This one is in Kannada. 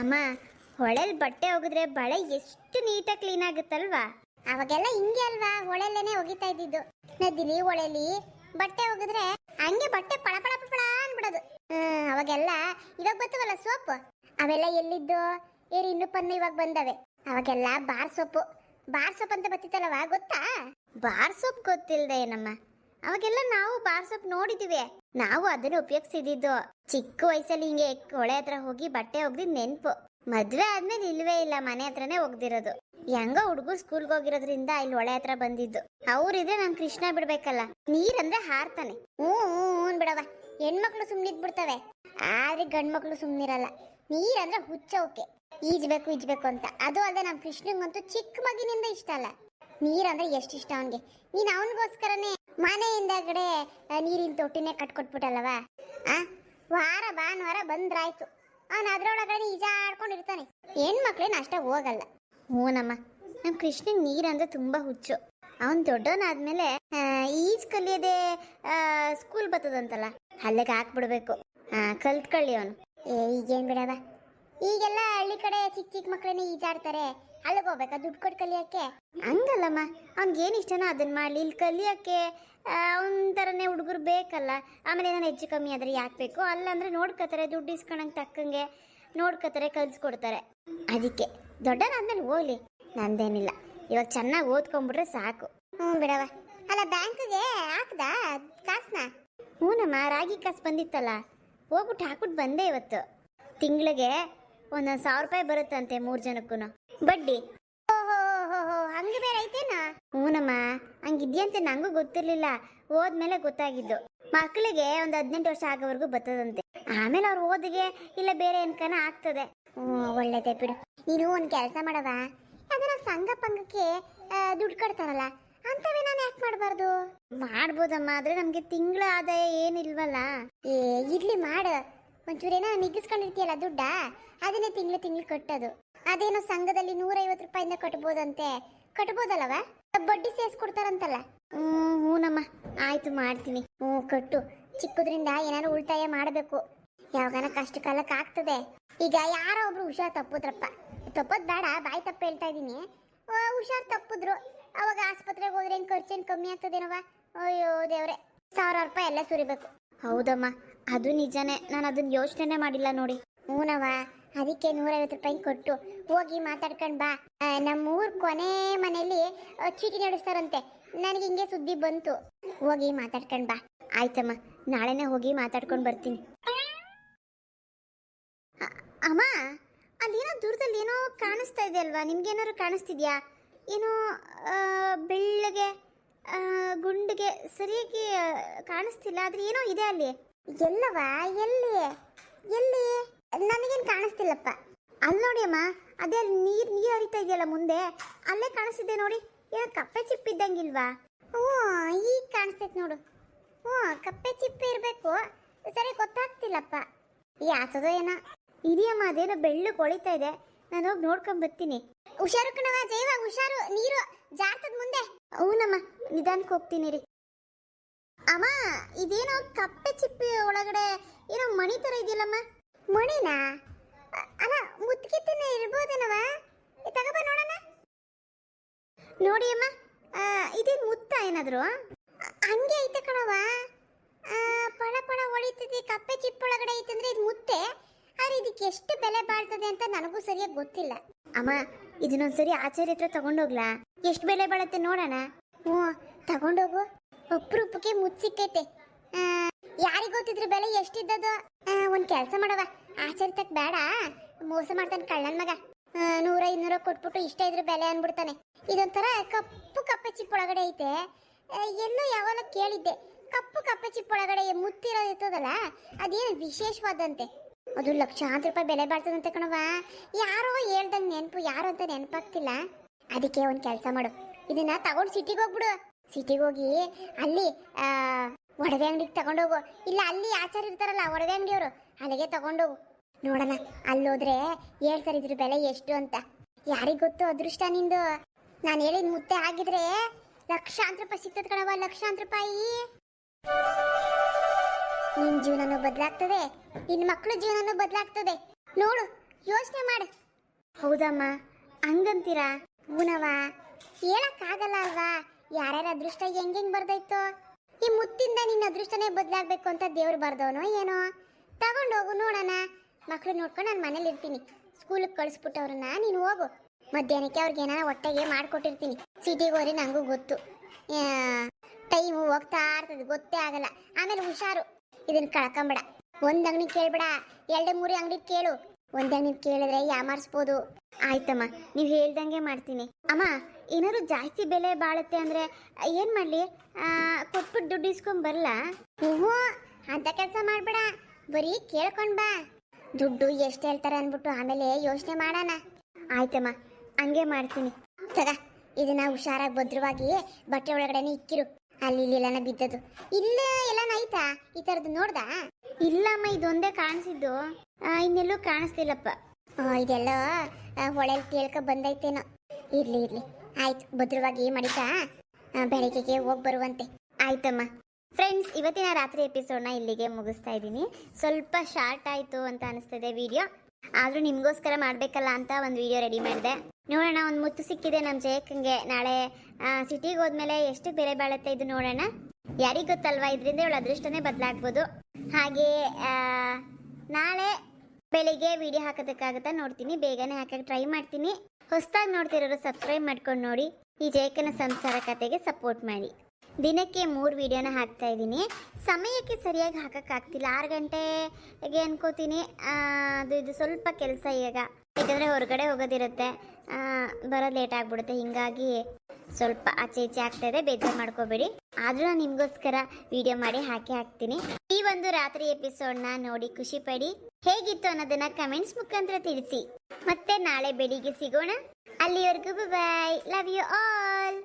ಅಮ್ಮ, ಹೊಳೆಲ್ ಬಟ್ಟೆ ಒಗೆದ್ರೆ ಬಳೆ ಎಷ್ಟು ನೀಟಾಗಿ ಕ್ಲೀನ್ ಆಗುತ್ತಲ್ವಾ? ಅವಾಗೆಲ್ಲ ಹಿಂಗೆ ಅಲ್ವಾ, ಹೊಳೆಲ್ಲೇನೆ ಒಗಿತಾ ಇದ್ದಿದ್ದು. ನದಿಲಿ ಹೊಳೆಲಿ ಬಟ್ಟೆ ಒಗೆದ್ರೆ ಹಂಗೆ ಬಟ್ಟೆ ಪಳ ಪಳ ಪಳ ಅನ್ಬಿಡೋದು. ಅವಾಗೆಲ್ಲ ಇವಾಗ ಬರ್ತವಲ್ಲ ಸೋಪ್, ಅವೆಲ್ಲ ಎಲ್ಲಿದ್ದು ಇನ್ನು ಪನ್ನು ಇವಾಗ ಬಂದವೆ. ಅವಾಗೆಲ್ಲ ಬಾರ್ ಸೊಪ್ಪು ಅಂತ ಬತ್ತಿತ್ತಲ್ವಾ, ಗೊತ್ತಾ? ಬಾರ್ ಸೊಪ್ ಗೊತ್ತಿಲ್ದೆ ಏನಮ್ಮ, ಅವಾಗೆಲ್ಲ ನಾವು ಬಾರ್ ಸೊಪ್ ನೋಡಿದೀವಿ. ನಾವು ಅದನ್ನ ಉಪಯೋಗಿಸಿದ್ದು ಚಿಕ್ಕ ವಯಸ್ಸಲ್ಲಿ. ಹಿಂಗೆ ಹೊಳೆ ಹತ್ರ ಹೋಗಿ ಬಟ್ಟೆ ಒಗ್ದಿದ್ ನೆನ್ಪು. ಮದ್ವೆ ಆದ್ಮೇಲೆ ಇಲ್ವೇ ಇಲ್ಲ, ಮನೆ ಹತ್ರನೇ ಒಗ್ದಿರೋದು. ಹೆಂಗ ಹುಡುಗರು ಸ್ಕೂಲ್ಗೆ ಹೋಗಿರೋದ್ರಿಂದ ಇಲ್ಲಿ ಹೊಳೆ ಹತ್ರ ಬಂದಿದ್ದು. ಅವ್ರಿದ್ರೆ ನಮ್ ಕೃಷ್ಣ ಬಿಡ್ಬೇಕಲ್ಲ, ನೀರಂದ್ರೆ ಹಾರ್ತಾನೆ. ಹ್ಞೂ ಬಿಡವ, ಹೆಣ್ಮಕ್ಳು ಸುಮ್ನಿದ್ ಬಿಡ್ತವೆ, ಆದ್ರೆ ಗಂಡ್ಮಕ್ಳು ಸುಮ್ನಿರಲ್ಲ. ನೀರಂದ್ರೆ ಹುಚ್ಚೋಕೆ, ಈಜ್ಬೇಕು ಅಂತ. ಅದು ಅಲ್ಲದೆ ನಮ್ ಕೃಷ್ಣಂಗಂತೂ ಚಿಕ್ಕ ಮಗಿನಿಂದ ಇಷ್ಟ ಅಲ್ಲ ನೀರಂದ್ರೆ ಎಷ್ಟು ಇಷ್ಟ ಅವನ್ಗೆ. ನೀನ್ ಅವನಿಗೋಸ್ಕರನೇ ಮನೆಯಿಂದ ಕಡೆ ನೀರಿನ ತೊಟ್ಟಿನೇ ಕಟ್ಕೊಟ್ಬಿಟ್ಟಲ್ಲವ. ವಾರ ಭಾನುವಾರ ಬಂದ್ರಾಯ್ತು, ಅವನು ಅದ್ರೊಳಗಡೆ ಈಜಾಡ್ಕೊಂಡಿರ್ತಾನೆ. ಹೆಣ್ಮಕ್ಳೇನು ಅಷ್ಟ ಹೋಗಲ್ಲ. ಹ್ಞೂನಮ್ಮ, ನಮ್ ಕೃಷ್ಣಂಗೆ ನೀರಂದ್ರೆ ತುಂಬಾ ಹುಚ್ಚು. ಅವನ್ ದೊಡ್ಡವನಾದ್ಮೇಲೆ ಈಜ್ ಕಲಿಯದೆ ಸ್ಕೂಲ್ ಬರ್ತದಂತಲ್ಲ, ಅಲ್ಲಿಗೆ ಹಾಕ್ಬಿಡ್ಬೇಕು. ಕಲ್ತ್ಕೊಳ್ಳಿ ಅವನು. ಈಗೇನ್ ಬಿಡವ, ಈಗೆಲ್ಲ ಹಳ್ಳಿ ಕಡೆ ಚಿಕ್ಕ ಮಕ್ಳನ್ನೇ ಈಜಾಡ್ತಾರೆ, ಅಲ್ಲಿಗೆ ಹೋಗ್ಬೇಕಾ ದುಡ್ಡು ಕೊಟ್ಟು ಕಲಿಯಕ್ಕೆ? ಹಂಗಲ್ಲಮ್ಮ, ಅವ್ನಿಗೇನು ಇಷ್ಟನೋ ಅದನ್ನ ಮಾಡಲಿ. ಇಲ್ಲಿ ಕಲಿಯಕ್ಕೆ ಅವನ ಥರನೇ ಹುಡುಗರು ಬೇಕಲ್ಲ. ಆಮೇಲೆ ಏನಾರು ಹೆಚ್ಚು ಕಮ್ಮಿ ಆದರೆ ಯಾಕೆ ಬೇಕು? ಅಲ್ಲಂದ್ರೆ ನೋಡ್ಕೋತಾರೆ, ದುಡ್ಡು ಇಸ್ಕೊಳಂಗೆ ತಕ್ಕಂಗೆ ನೋಡ್ಕೋತಾರೆ, ಕಲಿಸ್ಕೊಡ್ತಾರೆ. ಅದಕ್ಕೆ ದೊಡ್ಡನಾದ್ಮೇಲೆ ಹೋಗ್ಲಿ, ನಂದೇನಿಲ್ಲ. ಇವಾಗ ಚೆನ್ನಾಗಿ ಓದ್ಕೊಂಡ್ಬಿಟ್ರೆ ಸಾಕು. ಬಿಡವ. ಅಲ್ಲ, ಬ್ಯಾಂಕ್ಗೆ ಹಾಕ್ದ ಕಾಸನ್ನ? ಹ್ಞೂನಮ್ಮ, ರಾಗಿ ಕಾಸು ಬಂದಿತ್ತಲ್ಲ, ಹೋಗ್ಬಿಟ್ಟು ಹಾಕ್ಬಿಟ್ಟು ಬಂದೆ ಇವತ್ತು. ತಿಂಗಳಿಗೆ ಒಂದೊಂದು 1000 ರೂಪಾಯಿ ಬರುತ್ತಂತೆ 3 ಜನಕ್ಕೂ ಬಡ್ಡಿ. ಓಹೋ, ಹಂಗೆ ಬೇರೆ ಐತೇನಾ? ಹ್ಞೂನಮ್ಮ, ಹಂಗಿದ್ಯಂತೆ. ನಂಗೂ ಗೊತ್ತಿರ್ಲಿಲ್ಲ, ಹೋದ್ಮೇಲೆ ಗೊತ್ತಾಗಿದ್ದು. ಮಕ್ಕಳಿಗೆ ಒಂದು 18 ವರ್ಷ ಆಗೋವರೆಗೂ ಬರ್ತದಂತೆ. ಆಮೇಲೆ ಅವ್ರು ಓದಿಗೆ ಇಲ್ಲ ಬೇರೆ ಏನ್ಕನ ಆಗ್ತದೆ. ಒಳ್ಳೇದೇ ಬಿಡು. ನೀನು ಒಂದು ಕೆಲಸ ಮಾಡವ, ಅದನ್ನ ಸಂಘ ಪಂಗಕ್ಕೆ ದುಡ್ಡು ಕಟ್ತಾರಲ್ಲ, ಅಂತವೇ ನಾನು ಯಾಕೆ ಮಾಡಬಾರ್ದು? ಮಾಡ್ಬೋದಮ್ಮ, ಆದ್ರೆ ನಮ್ಗೆ ತಿಂಗಳ ಆದಾಯ ಏನಿಲ್ವಲ್ಲ. ಇರ್ಲಿ ಮಾಡು, ಒಂಚೂರೇನೋ ನಿಗಿಸ್ಕೊಂಡಿರ್ತೀಯಲ್ಲ ದುಡ್ಡ, ಅದನ್ನೇ ತಿಂಗಳು ಕಟ್ಟೋದು. ಅದೇನೋ ಸಂಘದಲ್ಲಿ 150 ರೂಪಾಯಿಂದ ಕಟ್ಬೋದಂತೆ, ಕಟ್ಬೋದಲ್ಲವ? ಬಡ್ಡಿ ಸೇರಿಸ್ಕೊಡ್ತಾರಂತಲ್ಲ. ಹ್ಞೂನಮ್ಮ, ಆಯ್ತು ಮಾಡ್ತೀನಿ. ಕಟ್ಟು. ಚಿಕ್ಕದ್ರಿಂದ ಏನಾದ್ರು ಉಳಿತಾಯ ಮಾಡಬೇಕು, ಯಾವಾಗನ ಕಷ್ಟ ಕಾಲಕ್ಕೆ ಆಗ್ತದೆ. ಈಗ ಯಾರೋ ಒಬ್ರು ಹುಷಾರ್ ತಪ್ಪುದ್ರಪ್ಪ, ತಪ್ಪೋದ್ ಬೇಡ, ಬಾಯಿ ತಪ್ಪ ಹೇಳ್ತಾ ಇದ್ದೀನಿ. ಹುಷಾರ್ ತಪ್ಪಿದ್ರು, ಅವಾಗ ಆಸ್ಪತ್ರೆಗೆ ಹೋದ್ರೆ ಖರ್ಚೇನು ಕಮ್ಮಿ ಆಗ್ತದೇನವ? ಅಯ್ಯೋ ದೇವ್ರೆ, 1000 ರೂಪಾಯಿ ಎಲ್ಲ ಸುರಿಬೇಕು. ಹೌದಮ್ಮ, ಅದು ನಿಜನೇ. ನಾನು ಅದನ್ನ ಯೋಚನೆ ಮಾಡಿಲ್ಲ ನೋಡಿ. ಹ್ಞೂನವ, ಅದಕ್ಕೆ 150 ರೂಪಾಯಿ ಕೊಟ್ಟು ಹೋಗಿ ಮಾತಾಡ್ಕೊಂಡು ಬಾ. ನಮ್ಮೂರ್ ಕೊನೆ ಮನೆಯಲ್ಲಿ ಚೀಟಿ ನಡೆಸ್ತಾರಂತೆ, ನನಗೆ ಹಿಂಗೆ ಸುದ್ದಿ ಬಂತು. ಹೋಗಿ ಮಾತಾಡ್ಕೊಂಡು ಬಾ. ಆಯ್ತಮ್ಮ, ನಾಳೆನೇ ಹೋಗಿ ಮಾತಾಡ್ಕೊಂಡು ಬರ್ತೀನಿ. ಅಮ್ಮ, ಅಲ್ಲೇನೋ ದೂರದಲ್ಲಿ ಏನೋ ಕಾಣಿಸ್ತಾ ಇದೆ ಅಲ್ವಾ? ನಿಮ್ಗೇನಾದ್ರು ಕಾಣಿಸ್ತಿದ್ಯಾ? ಏನೋ ಬೆಳ್ಳಗೆ ಗುಂಡಿಗೆ ಸರಿಯಾಗಿ ಕಾಣಿಸ್ತಿಲ್ಲ, ಆದ್ರೆ ಏನೋ ಇದೆ ಅಲ್ಲಿ. ಎಲ್ಲವ? ಎಲ್ಲಿ ನನಗೇನು ಕಾಣಿಸ್ತಿಲ್ಲಪ್ಪ. ಅಲ್ಲಿ ನೋಡಿ ಅಮ್ಮ, ಅದೇ ನೀರು ಹರಿತಾ ಇದೆಯಲ್ಲ ಮುಂದೆ, ಅಲ್ಲೇ ಕಾಣಿಸ್ತಿದೆ ನೋಡಿ. ಏನೋ ಕಪ್ಪೆ ಚಿಪ್ಪಿದ್ದಂಗಿಲ್ವಾ? ಈಗ ಕಾಣಿಸ್ತೈತೆ ನೋಡು. ಕಪ್ಪೆ ಚಿಪ್ಪೆ ಇರಬೇಕು, ಸರಿ ಗೊತ್ತಾಗ್ತಿಲ್ಲಪ್ಪ. ಯಾತದೋ ಏನೋ ಇದೆಯಮ್ಮ, ಅದೇನೋ ಬೆಳ್ಳಗೆ ಹೊಳಿತಾ ಇದೆ. ನಾನು ಹೋಗಿ ನೋಡ್ಕೊಂಡ್ ಬರ್ತೀನಿ. ಹುಷಾರು ಕಣವ, ಜೈವ ಹುಷಾರು, ನೀರು ಜಾರ್ತದ ಮುಂದೆ. ಹ್ಞೂನಮ್ಮ, ನಿಧಾನಕ್ಕೆ ಹೋಗ್ತೀನಿ ರೀ. ಅಮ್ಮ, ಇದೇನೋ ಕಪ್ಪೆ ಚಿಪ್ಪಿ ಒಳಗಡೆ ಏನೋ ಮಣಿ ತರ ಇದೆಯಲ್ಲಮ್ಮ? ಮಣಿನಾ? ಅಲ್ಲ, ಮುತ್ಕಿತ್ತನೇ ಇರ್ಬೋದೇನವ? ತಗೋಬ ನೋಡೋಣ. ನೋಡಿ ಅಮ್ಮ, ಇದೇನು ಮುತ್ತ ಏನಾದ್ರು? ಹಂಗೆ ಐತೆ ಕಣವ, ಪಳ ಪಳ ಹೊಳಿತದೆ. ಕಪ್ಪೆ ಚಿಪ್ಪೊಳಗಡೆ ಐತಂದ್ರೆ ಇದು ಮುತ್ತೆ, ಆದ್ರೆ ಇದಕ್ಕೆ ಎಷ್ಟು ಬೆಲೆ ಬಾಳ್ತದೆ ಅಂತ ನನಗೂ ಸರಿಯಾಗಿ ಗೊತ್ತಿಲ್ಲ. ಅಮ್ಮ, ಇದನ್ನೊಂದ್ಸರಿ ಆಚಾರ್ಯ ಹತ್ರ ತಗೊಂಡೋಗ್ಲಾ? ಎಷ್ಟು ಬೆಲೆ ಬಾಳುತ್ತೆ ನೋಡೋಣ. ತಗೊಂಡೋಗು. ಅಪರೂಪಕ್ಕೆ ಮುಚ್ಚಿಕ್ಕೈತೆ, ಯಾರಿಗೆ ಗೊತ್ತಿದ್ರು ಬೆಲೆ ಎಷ್ಟಿದ್ದದು. ಒಂದ್ ಕೆಲಸ ಮಾಡವ, ಆಚಾರ್ಯ ತಕ್ ಬೇಡ, ಮೋಸ ಮಾಡ್ತಾನೆ ಕಳ್ಳನ್ ಮಗ. 100-200 ಕೊಟ್ಬಿಟ್ಟು ಇಷ್ಟ ಇದ್ರ ಬೆಲೆ ಅನ್ಬಿಡ್ತಾನೆ. ಇದೊಂಥರ ಕಪ್ಪು ಕಪ್ಪೆ ಚಿಪ್ಪೊಳಗಡೆ ಐತೆ. ಎಲ್ಲೋ ಯಾವಾಗ ಕೇಳಿದ್ದೆ, ಕಪ್ಪು ಕಪ್ಪೆ ಚಿಪ್ಪೊಳಗಡೆ ಮುತ್ತಿರೋದಿರ್ತದಲ್ಲ, ಅದೇನು ವಿಶೇಷವಾದಂತೆ. ಅದು ಲಕ್ಷಾಂತರ ರೂಪಾಯಿ ಬೆಲೆ ಬಾಳ್ತದಂತೆ ಕಣವ. ಯಾರೋ ಹೇಳ್ದಂಗೆ ನೆನಪು, ಯಾರು ಅಂತ ನೆನಪಾಗ್ತಿಲ್ಲ. ಅದಕ್ಕೆ ಒಂದು ಕೆಲಸ ಮಾಡು, ಇದನ್ನ ತಗೊಂಡು ಸಿಟಿಗೆ ಹೋಗ್ಬಿಡು. ಸಿಟಿಗೆ ಹೋಗಿ ಅಲ್ಲಿ ಒಡವೆ ಅಂಗಡಿಗೆ ತಗೊಂಡೋಗು, ಇಲ್ಲ ಅಲ್ಲಿ ಆಚಾರ ಇರ್ತಾರಲ್ಲ ಒಡವೆ ಅಂಗಡಿಯವರು, ಅಲ್ಲಿಗೆ ತಗೊಂಡೋಗು. ನೋಡೋಣ, ಅಲ್ಲೋದ್ರೆ ಹೇಳ್ತಾರೆ ಇದ್ರ ಬೆಲೆ ಎಷ್ಟು ಅಂತ. ಯಾರಿಗ್ ಗೊತ್ತು ಅದೃಷ್ಟ ನಿಂದು. ನಾನು ಹೇಳಿದ ಮುತ್ತೆ ಆಗಿದ್ರೆ ಲಕ್ಷಾಂತರ ರೂಪಾಯಿ ಸಿಗ್ತದ ಕಣವ, ಲಕ್ಷಾಂತರ ರೂಪಾಯಿ. ನಿನ್ ಜೀವನನೂ ಬದಲಾಗ್ತದೆ, ನಿನ್ ಮಕ್ಕಳ ಜೀವನನೂ ಬದಲಾಗ್ತದೆ. ನೋಡು, ಯೋಚನೆ ಮಾಡು. ಹೌದಮ್ಮ, ಹಂಗಂತೀರಾ? ಹೂನವ, ಹೇಳಕ್ಕಾಗಲ್ಲ ಅಲ್ವಾ, ಯಾರ್ಯಾರ ಅದೃಷ್ಟ ಹೆಂಗ್ ಬರ್ದೈತೋ. ಈ ಮುತ್ತಿಂದ ನಿನ್ನ ಅದೃಷ್ಟನೇ ಬದಲಾಗಬೇಕು ಅಂತ ದೇವ್ರು ಬರ್ದವನೋ ಏನೋ. ತಗೊಂಡೋಗು ನೋಡೋಣ. ಮಕ್ಳು ನೋಡ್ಕೊಂಡು ನಾನು ಮನೇಲಿ ಇರ್ತೀನಿ. ಸ್ಕೂಲಿಗೆ ಕಳಿಸ್ಬಿಟ್ಟವ್ರನ್ನ ನೀನು ಹೋಗು. ಮಧ್ಯಾಹ್ನಕ್ಕೆ ಅವ್ರಿಗೆ ಏನಾರ ಹೊಟ್ಟೆಗೆ ಮಾಡಿಕೊಟ್ಟಿರ್ತೀನಿ. ಸಿಟಿಗೆ ಹೋದ್ರೆ ನನಗೂ ಗೊತ್ತು, ಟೈಮು ಹೋಗ್ತಾ ಇರ್ತದೆ, ಗೊತ್ತೇ ಆಗಲ್ಲ. ಆಮೇಲೆ ಹುಷಾರು, ಇದನ್ನ ಕಳ್ಕೊಂಬೇಡ. ಒಂದು ಅಂಗಡಿ ಕೇಳ್ಬೇಡ, 2-3 ಅಂಗಡಿ ಕೇಳು. ಒಂದೇ ಅಂಗಡಿ ಕೇಳಿದ್ರೆ ಯಾಮಾರಿಸ್ಬೋದು. ಆಯ್ತಮ್ಮ, ನೀವು ಹೇಳ್ದಂಗೆ ಮಾಡ್ತೀನಿ. ಅಮ್ಮ, ಏನಾದ್ರು ಜಾಸ್ತಿ ಬೆಲೆ ಬಾಳುತ್ತೆ ಅಂದರೆ ಏನು ಮಾಡಲಿ? ಕೊಟ್ಬಿಟ್ಟು ದುಡ್ಡು ಇಸ್ಕೊಂಡ್ ಬರಲ್ಲ? ಹ್ಞೂ, ಅಂತ ಕೆಲಸ ಮಾಡಬೇಡ, ಬರೀ ಕೇಳ್ಕೊಂಡು ಬಾ. ದುಡ್ಡು ಎಷ್ಟು ಹೇಳ್ತಾರೆ ಅಂದ್ಬಿಟ್ಟು ಆಮೇಲೆ ಯೋಚನೆ ಮಾಡೋಣ. ಆಯ್ತಮ್ಮ, ಹಂಗೆ ಮಾಡ್ತೀನಿ. ತಗ, ಇದನ್ನ ಹುಷಾರಾಗಿ ಭದ್ರವಾಗಿ ಬಟ್ಟೆ ಒಳಗಡೆನೆ ಇಕ್ಕಿರು. ಅಲ್ಲಿ ಇಲ್ಲೆಲ್ಲನ ಬಿದ್ದದು. ಇಲ್ಲೇ ಎಲ್ಲನ ಆಯ್ತಾ ಈ ಥರದ್ದು ನೋಡ್ದಾ? ಇಲ್ಲಮ್ಮ, ಇದೊಂದೇ ಕಾಣಿಸಿದ್ದು, ಇನ್ನೆಲ್ಲೂ ಕಾಣಿಸ್ತಿಲ್ಲಪ್ಪ. ಇದೆಲ್ಲ ಹೊಳೆಯಲ್ಲಿ ತೇಳ್ಕ ಬಂದೈತೇನೋ. ಇರ್ಲಿ ಇರ್ಲಿ, ಆಯ್ತು, ಭದ್ರವಾಗಿ ಮಡಿತಾ ಬೆಳಗ್ಗೆಗೆ ಹೋಗಿ ಬರುವಂತೆ. ಆಯ್ತಮ್ಮ. ಫ್ರೆಂಡ್ಸ್, ಇವತ್ತಿನ ರಾತ್ರಿ ಎಪಿಸೋಡ್ನ ಇಲ್ಲಿಗೆ ಮುಗಿಸ್ತಾ ಇದ್ದೀನಿ. ಸ್ವಲ್ಪ ಶಾರ್ಟ್ ಆಯಿತು ಅಂತ ಅನಿಸ್ತದೆ ವಿಡಿಯೋ, ಆದರೂ ನಿಮಗೋಸ್ಕರ ಮಾಡಬೇಕಲ್ಲ ಅಂತ ಒಂದು ವಿಡಿಯೋ ರೆಡಿ ಮಾಡಿದೆ. ನೋಡೋಣ, ಒಂದು ಮುತ್ತು ಸಿಕ್ಕಿದೆ ನಮ್ಮ ಜಯಕ್ಕಂಗೆ. ನಾಳೆ ಸಿಟಿಗೆ ಹೋದ್ಮೇಲೆ ಎಷ್ಟು ಬೆಲೆ ಬಾಳುತ್ತೆ ಇದು ನೋಡೋಣ. ಯಾರಿಗೆ ಗೊತ್ತಲ್ವಾ, ಇದರಿಂದ ಇವಳ ಅದೃಷ್ಟನೇ ಬದಲಾಗ್ಬೋದು. ಹಾಗೆ ನಾಳೆ ಬೆಳಿಗ್ಗೆ ವಿಡಿಯೋ ಹಾಕೋದಕ್ಕಾಗುತ್ತಾ ನೋಡ್ತೀನಿ, ಬೇಗನೆ ಹಾಕಕ್ಕೆ ಟ್ರೈ ಮಾಡ್ತೀನಿ. ಹೊಸದಾಗಿ ನೋಡ್ತಿರೋರು ಸಬ್ಸ್ಕ್ರೈಬ್ ಮಾಡ್ಕೊಂಡು ನೋಡಿ. ಈ ಜಯಕ್ಕನ ಸಂಸಾರ ಕತೆಗೆ ಸಪೋರ್ಟ್ ಮಾಡಿ. ದಿನಕ್ಕೆ 3 ವಿಡಿಯೋನ ಹಾಕ್ತಾ ಇದ್ದೀನಿ. ಸಮಯಕ್ಕೆ ಸರಿಯಾಗಿ ಹಾಕೋಕ್ಕಾಗ್ತಿಲ್ಲ. 6 ಗಂಟೆಗೆ ಅನ್ಕೋತೀನಿ. ಇದು ಸ್ವಲ್ಪ ಕೆಲಸ ಈಗ, ಯಾಕಂದರೆ ಹೊರಗಡೆ ಹೋಗೋದಿರುತ್ತೆ, ಬರೋದು ಲೇಟ್ ಆಗಿಬಿಡುತ್ತೆ. ಹೀಗಾಗಿ ಸ್ವಲ್ಪ ಆಚೆ ಈಚೆ ಆಗ್ತಾಯಿದೆ, ಬೇಜಾರು ಮಾಡ್ಕೋಬೇಡಿ. ಆದರೂ ನಾನು ನಿಮಗೋಸ್ಕರ ವಿಡಿಯೋ ಮಾಡಿ ಹಾಕ್ತೀನಿ. ಈ ಒಂದು ರಾತ್ರಿ ಎಪಿಸೋಡ್ನ ನೋಡಿ ಖುಷಿ ಪಡಿ. ಹೇಗಿತ್ತು ಅನ್ನೋದನ್ನ ಕಮೆಂಟ್ಸ್ ಮುಖಾಂತರ ತಿಳಿಸಿ. ಮತ್ತೆ ನಾಳೆ ಬೆಳಿಗ್ಗೆ ಸಿಗೋಣ. ಅಲ್ಲಿವರೆಗೂ ಬಾಯ್. Love you all.